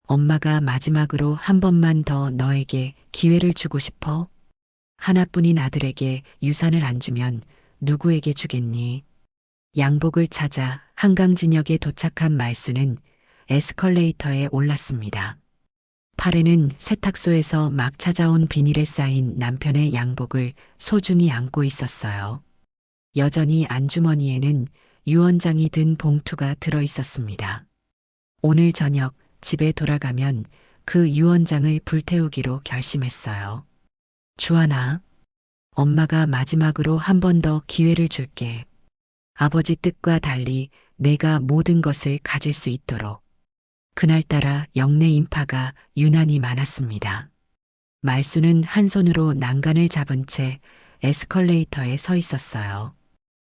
엄마가 마지막으로 한 번만 더 너에게 기회를 주고 싶어? 하나뿐인 아들에게 유산을 안 주면 누구에게 주겠니? 양복을 찾아 한강진역에 도착한 말수는 에스컬레이터에 올랐습니다. 팔에는 세탁소에서 막 찾아온 비닐에 쌓인 남편의 양복을 소중히 안고 있었어요. 여전히 안주머니에는 유언장이 든 봉투가 들어 있었습니다. 오늘 저녁 집에 돌아가면 그 유언장을 불태우기로 결심했어요. 주하나, 엄마가 마지막으로 한 번 더 기회를 줄게. 아버지 뜻과 달리 내가 모든 것을 가질 수 있도록. 그날따라 영내 인파가 유난히 많았습니다. 말수는 한 손으로 난간을 잡은 채 에스컬레이터에 서 있었어요.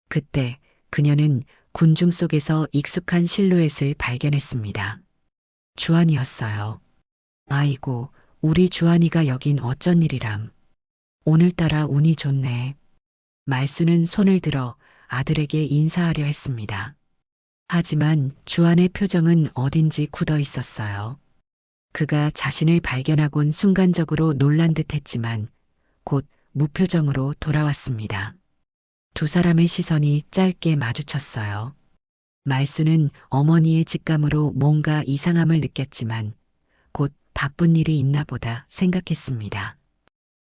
그때 그녀는 군중 속에서 익숙한 실루엣을 발견했습니다. 주한이었어요. 아이고, 우리 주한이가 여긴 어쩐 일이람. 오늘따라 운이 좋네. 말수는 손을 들어 아들에게 인사하려 했습니다. 하지만 주한의 표정은 어딘지 굳어 있었어요. 그가 자신을 발견하곤 순간적으로 놀란 듯 했지만 곧 무표정으로 돌아왔습니다. 두 사람의 시선이 짧게 마주쳤어요. 말수는 어머니의 직감으로 뭔가 이상함을 느꼈지만 곧 바쁜 일이 있나 보다 생각했습니다.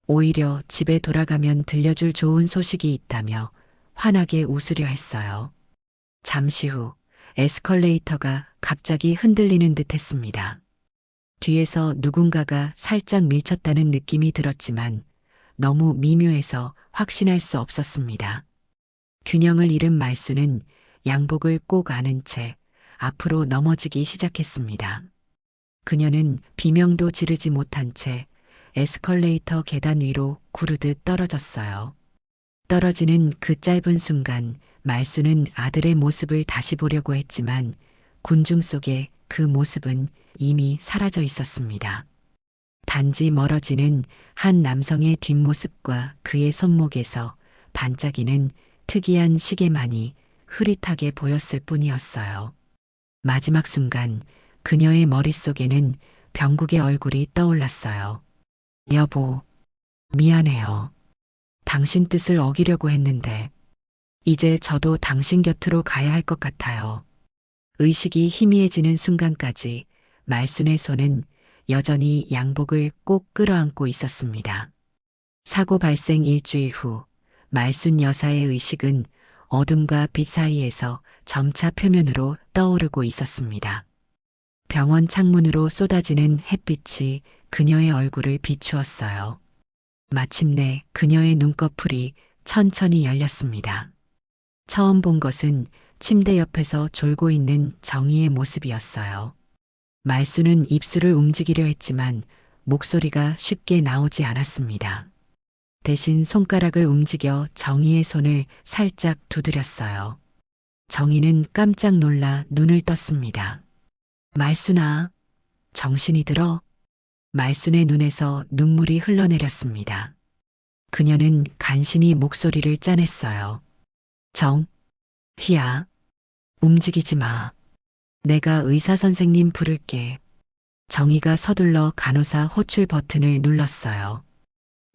오히려 집에 돌아가면 들려줄 좋은 소식이 있다며 환하게 웃으려 했어요. 잠시 후 에스컬레이터가 갑자기 흔들리는 듯 했습니다. 뒤에서 누군가가 살짝 밀쳤다는 느낌이 들었지만 너무 미묘해서 확신할 수 없었습니다. 균형을 잃은 말수는 양복을 꼭 안은 채 앞으로 넘어지기 시작했습니다. 그녀는 비명도 지르지 못한 채 에스컬레이터 계단 위로 구르듯 떨어졌어요. 떨어지는 그 짧은 순간 말수는 아들의 모습을 다시 보려고 했지만 군중 속에 그 모습은 이미 사라져 있었습니다. 단지 멀어지는 한 남성의 뒷모습과 그의 손목에서 반짝이는 특이한 시계만이 흐릿하게 보였을 뿐이었어요. 마지막 순간 그녀의 머릿속에는 병국의 얼굴이 떠올랐어요. 여보, 미안해요. 당신 뜻을 어기려고 했는데 이제 저도 당신 곁으로 가야 할 것 같아요. 의식이 희미해지는 순간까지 말순의 손은 여전히 양복을 꼭 끌어안고 있었습니다. 사고 발생 일주일 후 말순 여사의 의식은 어둠과 빛 사이에서 점차 표면으로 떠오르고 있었습니다. 병원 창문으로 쏟아지는 햇빛이 그녀의 얼굴을 비추었어요. 마침내 그녀의 눈꺼풀이 천천히 열렸습니다. 처음 본 것은 침대 옆에서 졸고 있는 정희의 모습이었어요. 말수는 입술을 움직이려 했지만 목소리가 쉽게 나오지 않았습니다. 대신 손가락을 움직여 정희의 손을 살짝 두드렸어요. 정희는 깜짝 놀라 눈을 떴습니다. 말순아, 정신이 들어? 말순의 눈에서 눈물이 흘러내렸습니다. 그녀는 간신히 목소리를 짜냈어요. 희야, 움직이지 마. 내가 의사 선생님 부를게. 정희가 서둘러 간호사 호출 버튼을 눌렀어요.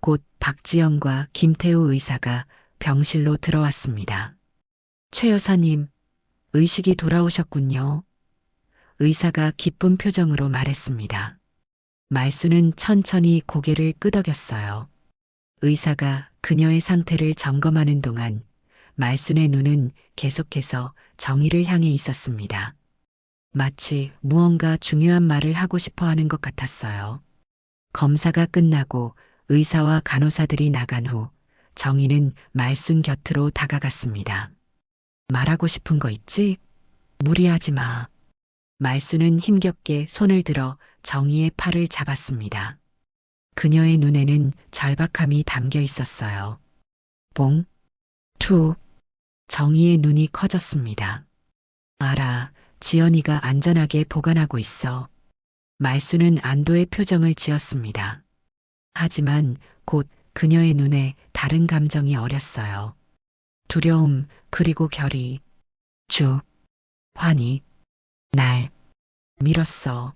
곧 박지영과 김태우 의사가 병실로 들어왔습니다. 최 여사님, 의식이 돌아오셨군요. 의사가 기쁜 표정으로 말했습니다. 말수는 천천히 고개를 끄덕였어요. 의사가 그녀의 상태를 점검하는 동안 말순의 눈은 계속해서 정희를 향해 있었습니다. 마치 무언가 중요한 말을 하고 싶어 하는 것 같았어요. 검사가 끝나고 의사와 간호사들이 나간 후 정희는 말순 곁으로 다가갔습니다. 말하고 싶은 거 있지? 무리하지 마. 말순은 힘겹게 손을 들어 정희의 팔을 잡았습니다. 그녀의 눈에는 절박함이 담겨 있었어요. 봉, 투, 정희의 눈이 커졌습니다. 알아, 지연이가 안전하게 보관하고 있어. 말수는 안도의 표정을 지었습니다. 하지만 곧 그녀의 눈에 다른 감정이 어렸어요. 두려움, 그리고 결의. 환희, 날 밀었어.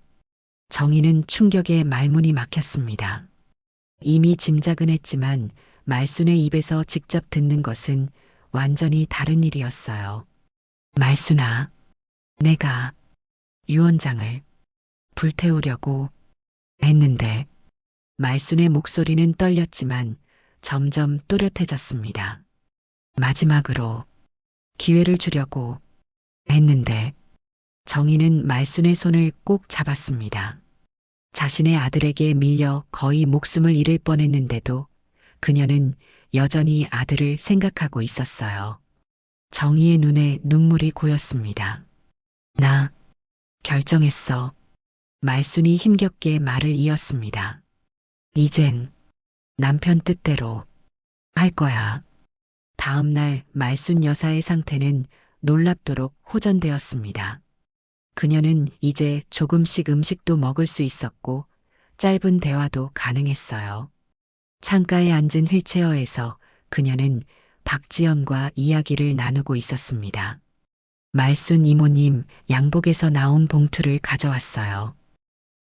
정희는 충격에 말문이 막혔습니다. 이미 짐작은 했지만 말순의 입에서 직접 듣는 것은 완전히 다른 일이었어요. 말순아, 내가 유언장을 불태우려고 했는데 말순의 목소리는 떨렸지만 점점 또렷해졌습니다. 마지막으로 기회를 주려고 했는데 정희는 말순의 손을 꼭 잡았습니다. 자신의 아들에게 밀려 거의 목숨을 잃을 뻔했는데도 그녀는 여전히 아들을 생각하고 있었어요. 정희의 눈에 눈물이 고였습니다. 나 결정했어. 말순이 힘겹게 말을 이었습니다. 이젠 남편 뜻대로 할 거야. 다음 날 말순 여사의 상태는 놀랍도록 호전되었습니다. 그녀는 이제 조금씩 음식도 먹을 수 있었고 짧은 대화도 가능했어요. 창가에 앉은 휠체어에서 그녀는 박지연과 이야기를 나누고 있었습니다. 말순 이모님, 양복에서 나온 봉투를 가져왔어요.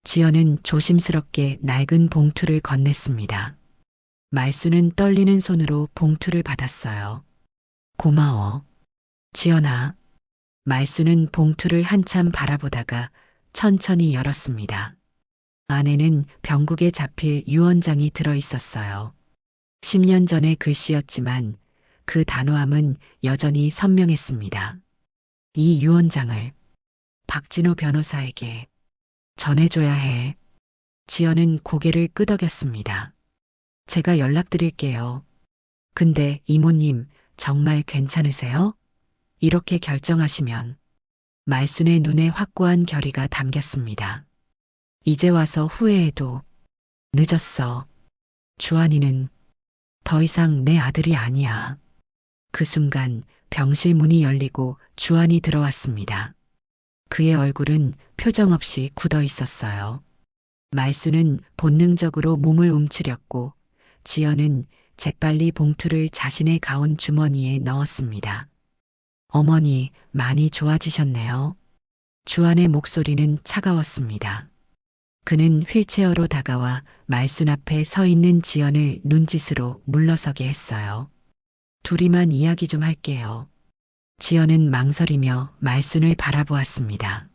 지연은 조심스럽게 낡은 봉투를 건넸습니다. 말순은 떨리는 손으로 봉투를 받았어요. 고마워. 지연아. 말순은 봉투를 한참 바라보다가 천천히 열었습니다. 안에는 병국에 잡힐 유언장이 들어 있었어요. 10년 전의 글씨였지만 그 단호함은 여전히 선명했습니다. 이 유언장을 박진호 변호사에게 전해줘야 해. 지연은 고개를 끄덕였습니다. 제가 연락드릴게요. 근데 이모님 정말 괜찮으세요? 이렇게 결정하시면 말순의 눈에 확고한 결의가 담겼습니다. 이제 와서 후회해도 늦었어. 주한이는 더 이상 내 아들이 아니야. 그 순간 병실 문이 열리고 주한이 들어왔습니다. 그의 얼굴은 표정 없이 굳어 있었어요. 말순은 본능적으로 몸을 움츠렸고 지연은 재빨리 봉투를 자신의 가운 주머니에 넣었습니다. 어머니, 많이 좋아지셨네요. 주한의 목소리는 차가웠습니다. 그는 휠체어로 다가와 말순 앞에 서 있는 지연을 눈짓으로 물러서게 했어요. 둘이만 이야기 좀 할게요. 지연은 망설이며 말순을 바라보았습니다.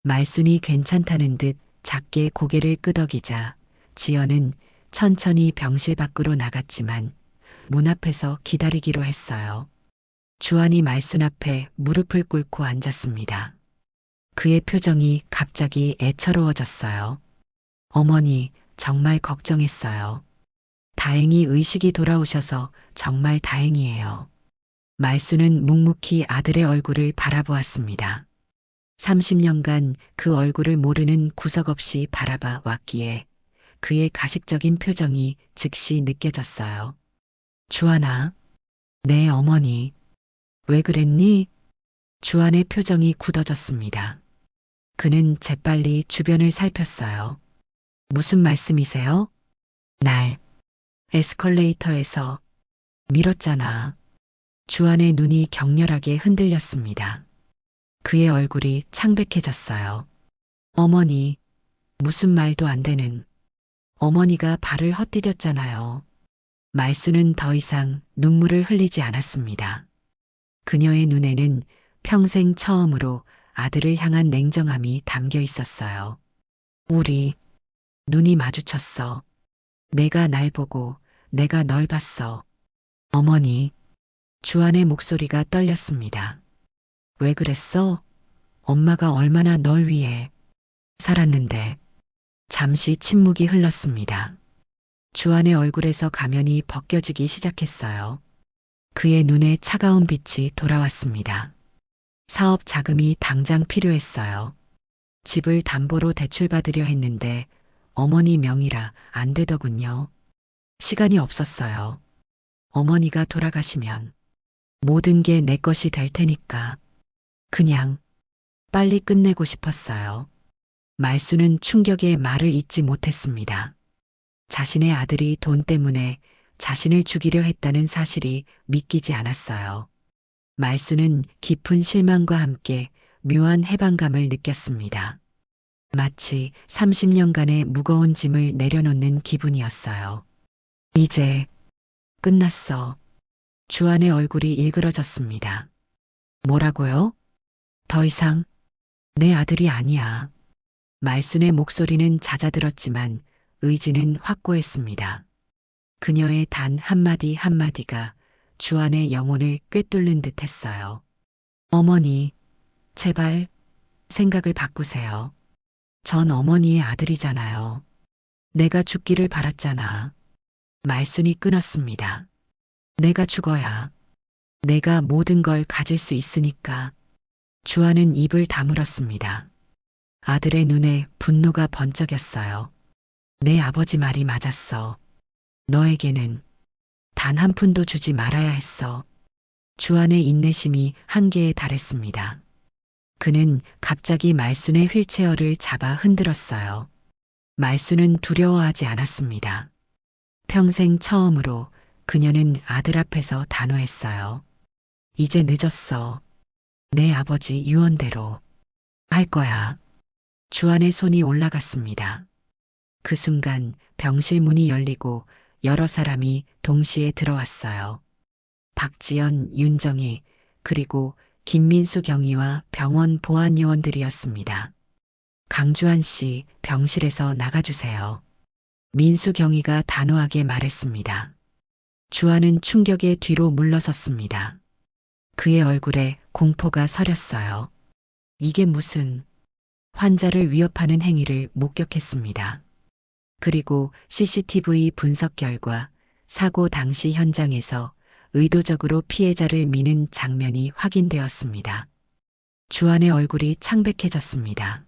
말순이 괜찮다는 듯 작게 고개를 끄덕이자 지연은 천천히 병실 밖으로 나갔지만 문 앞에서 기다리기로 했어요. 주한이 말순 앞에 무릎을 꿇고 앉았습니다. 그의 표정이 갑자기 애처로워졌어요. 어머니, 정말 걱정했어요. 다행히 의식이 돌아오셔서 정말 다행이에요. 말순은 묵묵히 아들의 얼굴을 바라보았습니다. 30년간 그 얼굴을 모르는 구석 없이 바라봐 왔기에 그의 가식적인 표정이 즉시 느껴졌어요. 주한아, 내 어머니, 왜 그랬니? 주한의 표정이 굳어졌습니다. 그는 재빨리 주변을 살폈어요. 무슨 말씀이세요? 날 에스컬레이터에서 밀었잖아. 주한의 눈이 격렬하게 흔들렸습니다. 그의 얼굴이 창백해졌어요. 어머니, 무슨 말도 안 되는. 어머니가 발을 헛디뎠잖아요. 말순은 더 이상 눈물을 흘리지 않았습니다. 그녀의 눈에는 평생 처음으로 아들을 향한 냉정함이 담겨 있었어요. 우리 눈이 마주쳤어. 내가 날 보고 내가 널 봤어. 어머니, 주한의 목소리가 떨렸습니다. 왜 그랬어? 엄마가 얼마나 널 위해 살았는데. 잠시 침묵이 흘렀습니다. 주한의 얼굴에서 가면이 벗겨지기 시작했어요. 그의 눈에 차가운 빛이 돌아왔습니다. 사업 자금이 당장 필요했어요. 집을 담보로 대출받으려 했는데 어머니 명의라 안 되더군요. 시간이 없었어요. 어머니가 돌아가시면 모든 게 내 것이 될 테니까 그냥 빨리 끝내고 싶었어요. 말순은 충격에 말을 잇지 못했습니다. 자신의 아들이 돈 때문에 자신을 죽이려 했다는 사실이 믿기지 않았어요. 말순은 깊은 실망과 함께 묘한 해방감을 느꼈습니다. 마치 30년간의 무거운 짐을 내려놓는 기분이었어요. 이제 끝났어. 주한의 얼굴이 일그러졌습니다. 뭐라고요? 더 이상 내 아들이 아니야. 말순의 목소리는 잦아들었지만 의지는 확고했습니다. 그녀의 단 한마디 한마디가 주한의 영혼을 꿰뚫는 듯 했어요. 어머니, 제발 생각을 바꾸세요. 전 어머니의 아들이잖아요. 내가 죽기를 바랐잖아. 말순이 끊었습니다. 내가 죽어야 내가 모든 걸 가질 수 있으니까. 주한은 입을 다물었습니다. 아들의 눈에 분노가 번쩍였어요. 내 아버지 말이 맞았어. 너에게는 단 한 푼도 주지 말아야 했어. 주안의 인내심이 한계에 달했습니다. 그는 갑자기 말순의 휠체어를 잡아 흔들었어요. 말순은 두려워하지 않았습니다. 평생 처음으로 그녀는 아들 앞에서 단호했어요. 이제 늦었어. 내 아버지 유언대로 할 거야. 주안의 손이 올라갔습니다. 그 순간 병실 문이 열리고 여러 사람이 동시에 들어왔어요. 박지연, 윤정희, 그리고 김민수 경위와 병원 보안 요원들이었습니다. 강주한 씨, 병실에서 나가주세요. 민수 경위가 단호하게 말했습니다. 주안은 충격에 뒤로 물러섰습니다. 그의 얼굴에 공포가 서렸어요. 이게 무슨 환자를 위협하는 행위를 목격했습니다. 그리고 CCTV 분석 결과 사고 당시 현장에서 의도적으로 피해자를 미는 장면이 확인되었습니다. 주안의 얼굴이 창백해졌습니다.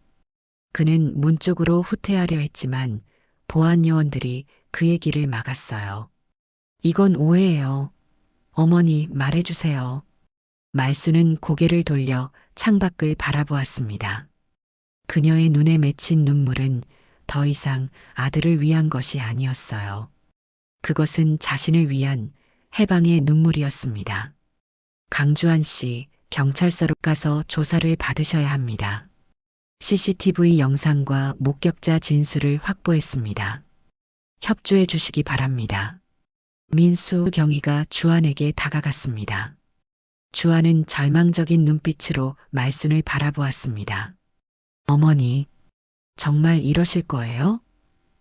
그는 문 쪽으로 후퇴하려 했지만 보안 요원들이 그의 길을 막았어요. 이건 오해예요. 어머니 말해주세요. 말수는 고개를 돌려 창밖을 바라보았습니다. 그녀의 눈에 맺힌 눈물은 더 이상 아들을 위한 것이 아니었어요. 그것은 자신을 위한 해방의 눈물이었습니다. 강주한 씨, 경찰서로 가서 조사를 받으셔야 합니다. CCTV 영상과 목격자 진술을 확보했습니다. 협조해 주시기 바랍니다. 민수 경위가 주안에게 다가갔습니다. 주안은 절망적인 눈빛으로 말순을 바라보았습니다. 어머니, 정말 이러실 거예요?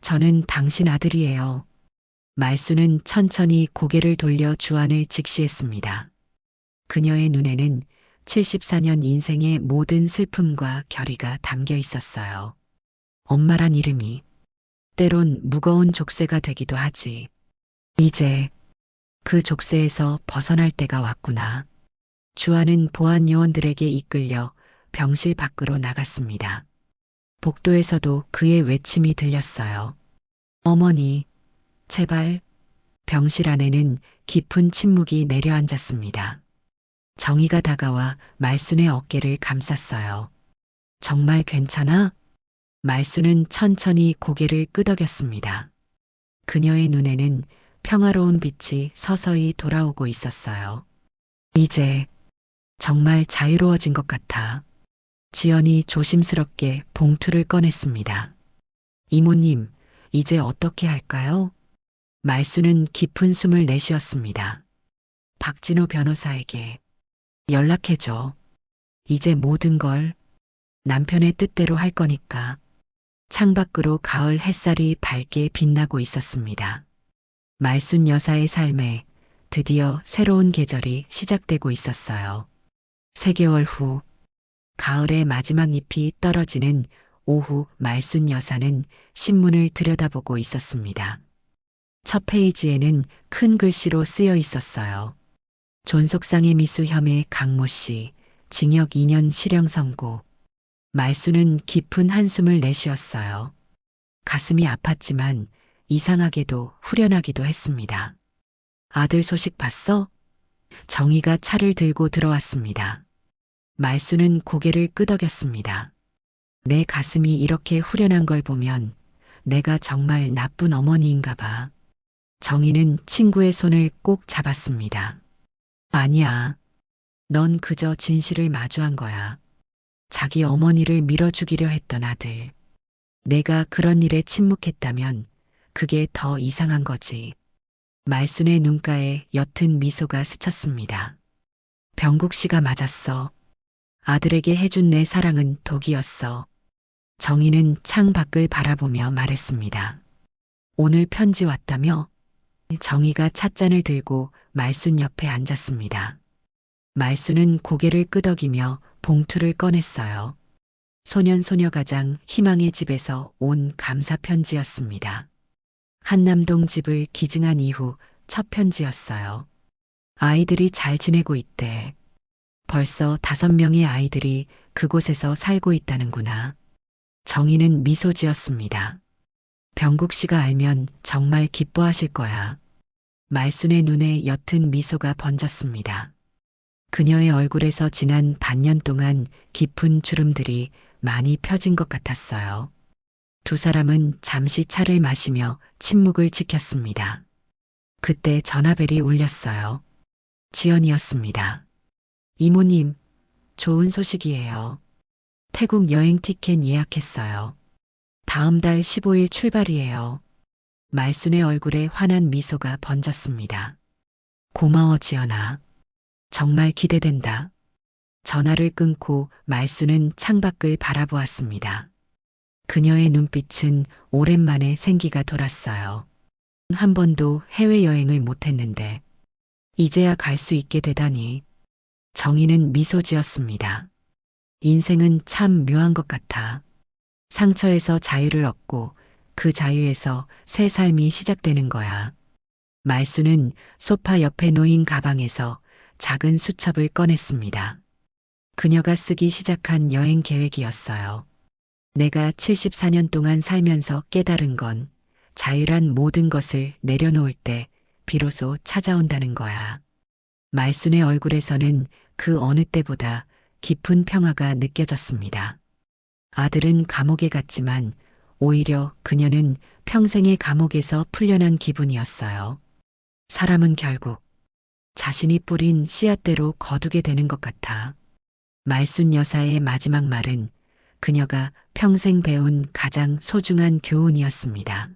저는 당신 아들이에요. 말순은 천천히 고개를 돌려 주안을 직시했습니다. 그녀의 눈에는 74년 인생의 모든 슬픔과 결의가 담겨 있었어요. 엄마란 이름이 때론 무거운 족쇄가 되기도 하지. 이제 그 족쇄에서 벗어날 때가 왔구나. 주안은 보안 요원들에게 이끌려 병실 밖으로 나갔습니다. 복도에서도 그의 외침이 들렸어요. 어머니, 제발. 병실 안에는 깊은 침묵이 내려앉았습니다. 정희가 다가와 말순의 어깨를 감쌌어요. 정말 괜찮아? 말순은 천천히 고개를 끄덕였습니다. 그녀의 눈에는 평화로운 빛이 서서히 돌아오고 있었어요. 이제 정말 자유로워진 것 같아. 지연이 조심스럽게 봉투를 꺼냈습니다. 이모님, 이제 어떻게 할까요? 말수는 깊은 숨을 내쉬었습니다. 박진호 변호사에게 연락해줘. 이제 모든 걸 남편의 뜻대로 할 거니까. 창밖으로 가을 햇살이 밝게 빛나고 있었습니다. 말순 여사의 삶에 드디어 새로운 계절이 시작되고 있었어요. 3개월 후, 가을의 마지막 잎이 떨어지는 오후 말순 여사는 신문을 들여다보고 있었습니다. 첫 페이지에는 큰 글씨로 쓰여 있었어요. 존속상해 미수 혐의 강모 씨, 징역 2년 실형 선고. 말순은 깊은 한숨을 내쉬었어요. 가슴이 아팠지만 이상하게도 후련하기도 했습니다. 아들 소식 봤어? 정희가 차를 들고 들어왔습니다. 말순은 고개를 끄덕였습니다. 내 가슴이 이렇게 후련한 걸 보면 내가 정말 나쁜 어머니인가 봐. 정희는 친구의 손을 꼭 잡았습니다. 아니야. 넌 그저 진실을 마주한 거야. 자기 어머니를 밀어 죽이려 했던 아들. 내가 그런 일에 침묵했다면 그게 더 이상한 거지. 말순의 눈가에 옅은 미소가 스쳤습니다. 병국 씨가 맞았어. 아들에게 해준 내 사랑은 독이었어. 정희는 창 밖을 바라보며 말했습니다. 오늘 편지 왔다며? 정희가 찻잔을 들고 말순 옆에 앉았습니다. 말순은 고개를 끄덕이며 봉투를 꺼냈어요. 소년소녀가장 희망의 집에서 온 감사 편지였습니다. 한남동 집을 기증한 이후 첫 편지였어요. 아이들이 잘 지내고 있대. 벌써 5명의 아이들이 그곳에서 살고 있다는구나. 정희는 미소 지었습니다. 병국 씨가 알면 정말 기뻐하실 거야. 말순의 눈에 옅은 미소가 번졌습니다. 그녀의 얼굴에서 지난 반년 동안 깊은 주름들이 많이 펴진 것 같았어요. 두 사람은 잠시 차를 마시며 침묵을 지켰습니다. 그때 전화벨이 울렸어요. 지연이었습니다. 이모님, 좋은 소식이에요. 태국 여행 티켓 예약했어요. 다음 달 15일 출발이에요. 말순의 얼굴에 환한 미소가 번졌습니다. 고마워, 지연아. 정말 기대된다. 전화를 끊고 말순은 창밖을 바라보았습니다. 그녀의 눈빛은 오랜만에 생기가 돌았어요. 한 번도 해외여행을 못했는데 이제야 갈 수 있게 되다니. 정희는 미소 지었습니다. 인생은 참 묘한 것 같아. 상처에서 자유를 얻고 그 자유에서 새 삶이 시작되는 거야. 말수는 소파 옆에 놓인 가방에서 작은 수첩을 꺼냈습니다. 그녀가 쓰기 시작한 여행 계획이었어요. 내가 74년 동안 살면서 깨달은 건 자유란 모든 것을 내려놓을 때 비로소 찾아온다는 거야. 말순의 얼굴에서는 그 어느 때보다 깊은 평화가 느껴졌습니다. 아들은 감옥에 갔지만 오히려 그녀는 평생의 감옥에서 풀려난 기분이었어요. 사람은 결국 자신이 뿌린 씨앗대로 거두게 되는 것 같아. 말순 여사의 마지막 말은 그녀가 평생 배운 가장 소중한 교훈이었습니다.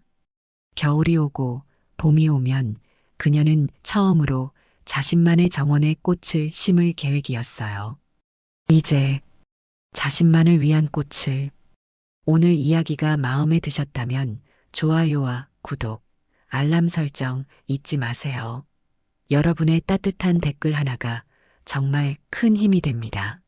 겨울이 오고 봄이 오면 그녀는 처음으로 자신만의 정원에 꽃을 심을 계획이었어요. 이제 자신만을 위한 꽃을. 오늘 이야기가 마음에 드셨다면 좋아요와 구독, 알람 설정 잊지 마세요. 여러분의 따뜻한 댓글 하나가 정말 큰 힘이 됩니다.